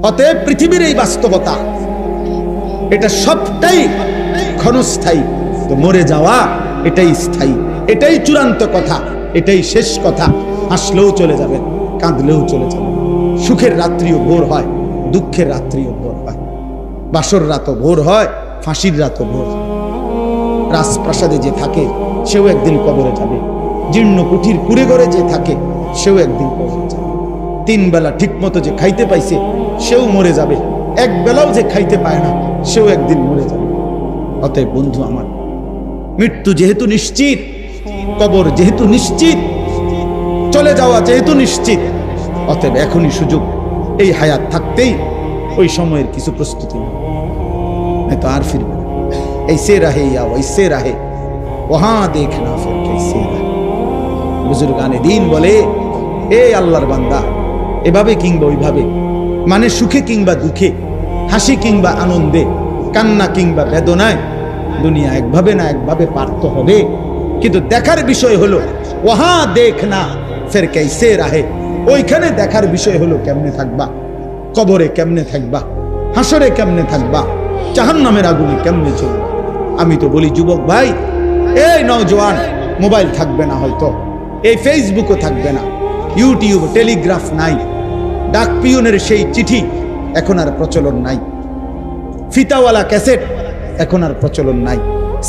অতএব পৃথিবীর এই বাস্তবতা, এটা সবটাই ক্ষণস্থায়ী, তো মরে যাওয়া এটাই স্থায়ী, এটাই চূড়ান্ত কথা, এটাই শেষ কথা। হাসলেও চলে যাবে, কাঁদলেও চলে যাবে। সুখের রাত্রিও ভোর হয়, দুঃখের রাত্রিও ভোর হয়। বাসর রাতও ভোর হয়, ফাঁসির রাতও ভোর হয়। রাজপ্রাসাদে যে থাকে সেও একদিন কবরে যাবে, জীর্ণ কুঠির কুড়ে ঘরে যে থাকে সেও একদিন কবরে যাবে। তিন বেলা ঠিক মতো যে খাইতে পাইছে সেও মরে যাবে, এক বেলাও যে খাইতে পায় না সেও একদিন মরে যাবে। অতএব বন্ধু আমার, মৃত্যু যেহেতু নিশ্চিত, কবর যেহেতু নিশ্চিত, চলে যাওয়া যেহেতু নিশ্চিত, অতএব এখনই সুযোগ। এই হায়াত থাকতেই ওই সময়ের কিছু প্রস্তুতি তো আর ফিরবে না। ऐसे रहे या वैसे रहे, वहां देखना फिर कैसे रहे। বুজুর্গানে দিন বলে, এ আল্লাহর বান্দা, এভাবে কিংবা ওইভাবে, মানে সুখে কিংবা দুঃখে, হাসি কিংবা আনন্দে, কান্না কিংবা বেদনায়, দুনিয়া একভাবে না একভাবে পারতে হবে। কিন্তু দেখার বিষয় হলো ওহা দেখনা ফের कैसे रहे, ওইখানে দেখার বিষয় হলো কেমনে থাকবা, কবরে কেমনে থাকবা, হাসরে কেমনে থাকবা, জাহান্নামের আগুনে কেমনে চলবা। আমি তো বলি যুবক ভাই, এই নওজোয়ান, মোবাইল থাকবে না হয়তো, এই ফেসবুকও থাকবে না, ইউটিউব, টেলিগ্রাফ নাই, ডাক পিয়নের সেই চিঠি এখন আর প্রচলন নাই, ফিতাওয়ালা ক্যাসেট এখন আর প্রচলন নাই,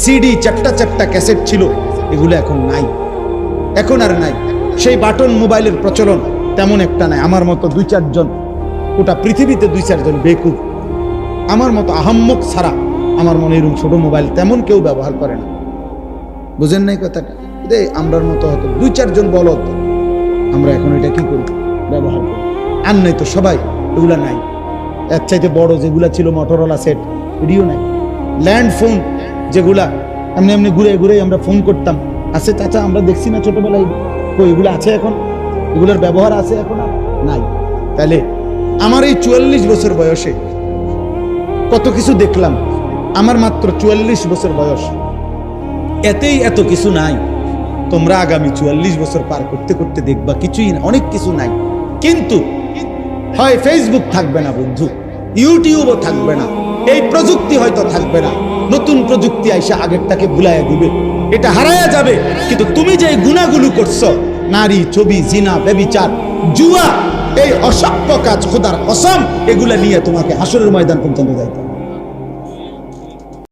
সিডি চারটা চারটা ক্যাসেট ছিল এগুলো এখন নাই, এখন আর নাই। সেই বাটন মোবাইলের প্রচলন তেমন একটা নাই। আমার মতো দুই চারজন, গোটা পৃথিবীতে দুই চারজন বেকুব, আমার মতো আহাম্মক ছাড়া আমার মনে এরকম ছোট মোবাইল তেমন কেউ ব্যবহার করে না। বুঝেন নাই কথাটা? আমরার মতো হয়তো দুই চারজন বলদ, আমরা এখন এটা কি করি, ব্যবহার করি। আর নাই তো সবাই এগুলা নাই। এর চাইতে বড় যেগুলা ছিল মোটরোলা সেট, এটিও নাই। ল্যান্ড ফোন যেগুলা এমনি এমনি ঘুরে ঘুরে আমরা ফোন করতাম, আছে চাচা, আমরা দেখছি না ছোটবেলায়, এগুলো আছে এখন, এগুলোর ব্যবহার আছে এখন নাই। তাহলে আমার এই 44 বছর বয়সে কত কিছু দেখলাম। আমার মাত্র 44 বছর বয়স, এতেই এত কিছু নাই। তোমরা আগামী 44 বছর পার করতে করতে দেখবা কিছুই না, অনেক কিছু নাই। কিন্তু হয় ফেসবুক থাকবে না বন্ধু, ইউটিউবও থাকবে না, এই প্রযুক্তি হয়তো থাকবে না, নতুন প্রযুক্তি আইসা আগেরটাকে ভুলাইয়া দিবে, এটা হারায়া যাবে। কিন্তু তুমি যে গুনাহগুলো করছো, নারী, ছবি, জিনা, ব্যভিচার, জুয়া, এই অসভ্য কাজ, খোদার কসম, এগুলা নিয়ে তোমাকে হাসরের ময়দান পর্যন্ত যাইতে হবে।